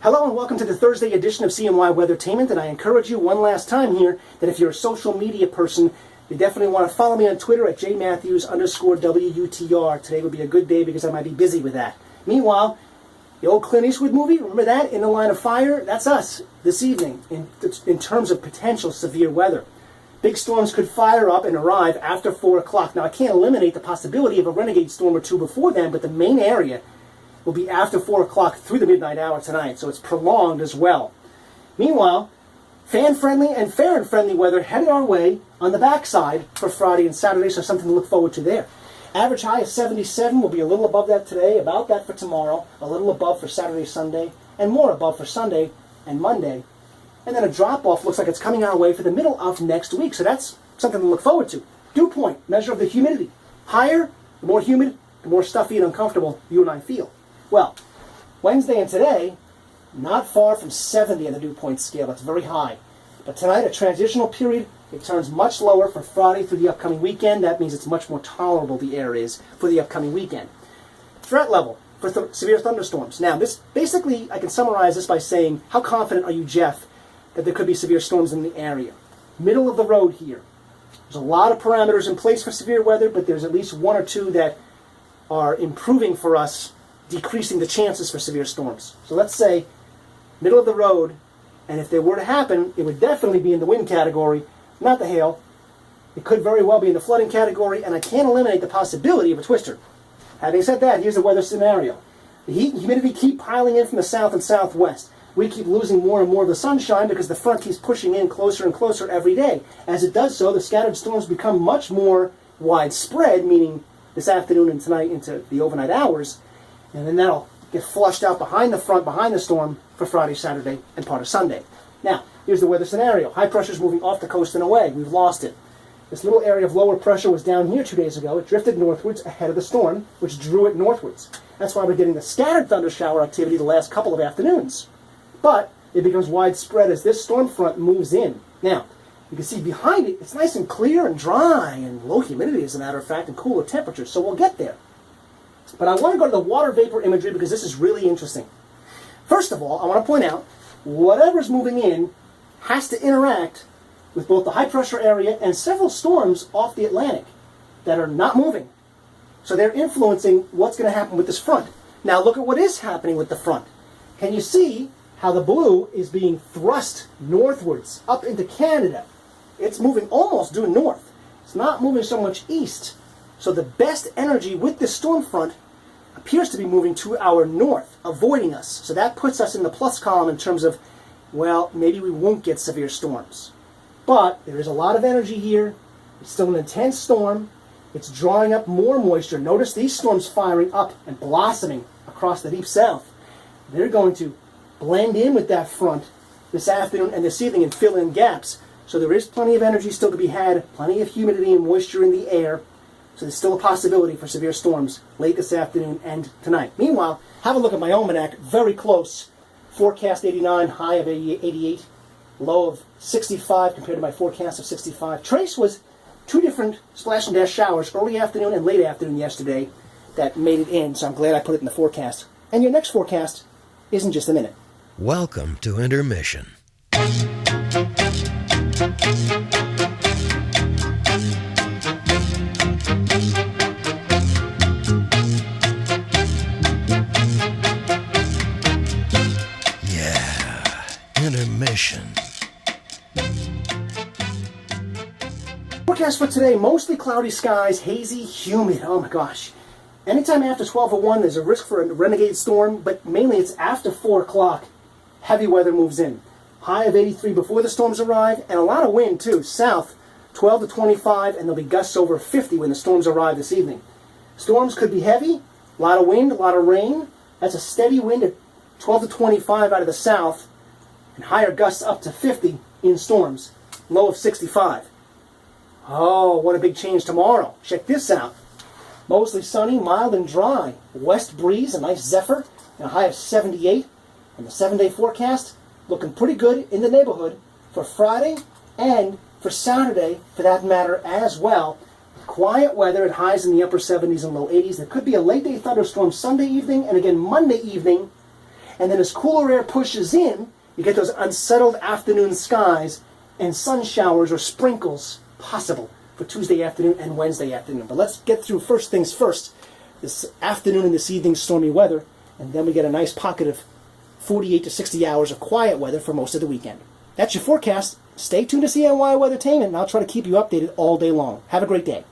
Hello and welcome to the Thursday edition of CNY Weathertainment, and I encourage you one last time here that if you're a social media person, you definitely want to follow me on Twitter at jmatthews_WUTR. Today would be a good day because I might be busy with that. Meanwhile, the old Clint Eastwood movie, remember that? In the Line of Fire? That's us this evening in terms of potential severe weather. Big storms could fire up and arrive after 4 o'clock. Now, I can't eliminate the possibility of a renegade storm or two before then, but the main area will be after 4 o'clock through the midnight hour tonight, so it's prolonged as well. Meanwhile, fan-friendly and fair-and-friendly weather headed our way on the backside for Friday and Saturday, so something to look forward to there. Average high of 77 will be a little above that today, about that for tomorrow, a little above for Saturday, Sunday, and more above for Sunday and Monday. And then a drop-off looks like it's coming our way for the middle of next week, so that's something to look forward to. Dew point, measure of the humidity. Higher, the more humid, the more stuffy and uncomfortable you and I feel. Well, Wednesday and today, not far from 70 on the dew point scale. That's very high. But tonight, a transitional period. It turns much lower for Friday through the upcoming weekend. That means it's much more tolerable, the air is, for the upcoming weekend. Threat level for severe thunderstorms. Now, this basically, I can summarize this by saying, how confident are you, Jeff, that there could be severe storms in the area? Middle of the road here. There's a lot of parameters in place for severe weather, but there's at least one or two that are improving for us, decreasing the chances for severe storms. So let's say middle of the road, and if they were to happen, it would definitely be in the wind category, not the hail. It could very well be in the flooding category, and I can't eliminate the possibility of a twister. Having said that, here's the weather scenario. The heat and humidity keep piling in from the south and southwest. We keep losing more and more of the sunshine because the front keeps pushing in closer and closer every day. As it does so, the scattered storms become much more widespread, meaning this afternoon and tonight into the overnight hours, and then that'll get flushed out behind the front, behind the storm, for Friday, Saturday, and part of Sunday. Now, here's the weather scenario. High pressure is moving off the coast and away. We've lost it. This little area of lower pressure was down here 2 days ago. It drifted northwards ahead of the storm, which drew it northwards. That's why we're getting the scattered thunder shower activity the last couple of afternoons. But it becomes widespread as this storm front moves in. Now, you can see behind it, it's nice and clear and dry and low humidity, as a matter of fact, and cooler temperatures, so we'll get there. But I want to go to the water vapor imagery because this is really interesting. First of all, I want to point out, whatever's moving in has to interact with both the high pressure area and several storms off the Atlantic that are not moving. So they're influencing what's going to happen with this front. Now look at what is happening with the front. Can you see how the blue is being thrust northwards up into Canada? It's moving almost due north. It's not moving so much east. So the best energy with this storm front appears to be moving to our north, avoiding us. So that puts us in the plus column in terms of, well, maybe we won't get severe storms. But there is a lot of energy here. It's still an intense storm. It's drawing up more moisture. Notice these storms firing up and blossoming across the deep south. They're going to blend in with that front this afternoon and this evening and fill in gaps. So there is plenty of energy still to be had, plenty of humidity and moisture in the air. So there's still a possibility for severe storms late this afternoon and tonight. Meanwhile, have a look at my almanac, very close. Forecast 89, high of 88, low of 65 compared to my forecast of 65. Trace was 2 different splash and dash showers, early afternoon and late afternoon yesterday, that made it in, so I'm glad I put it in the forecast. And your next forecast is in just a minute. Welcome to Intermission. Intermission. Forecast for today, mostly cloudy skies, hazy, humid. Oh my gosh. Anytime after 12:01, there's a risk for a renegade storm, but mainly it's after 4 o'clock. Heavy weather moves in. High of 83 before the storms arrive, and a lot of wind too. South, 12 to 25, and there'll be gusts over 50 when the storms arrive this evening. Storms could be heavy, a lot of wind, a lot of rain. That's a steady wind at 12 to 25 out of the south, and higher gusts up to 50 in storms. Low of 65. Oh, what a big change tomorrow. Check this out. Mostly sunny, mild and dry. West breeze, a nice zephyr, and a high of 78. And the 7-day forecast looking pretty good in the neighborhood for Friday and for Saturday, for that matter, as well. Quiet weather at highs in the upper 70s and low 80s. There could be a late day thunderstorm Sunday evening and again Monday evening. And then as cooler air pushes in, you get those unsettled afternoon skies and sun showers or sprinkles possible for Tuesday afternoon and Wednesday afternoon. But let's get through first things first, this afternoon and this evening's stormy weather, and then we get a nice pocket of 48 to 60 hours of quiet weather for most of the weekend. That's your forecast. Stay tuned to CNY Weathertainment, and I'll try to keep you updated all day long. Have a great day.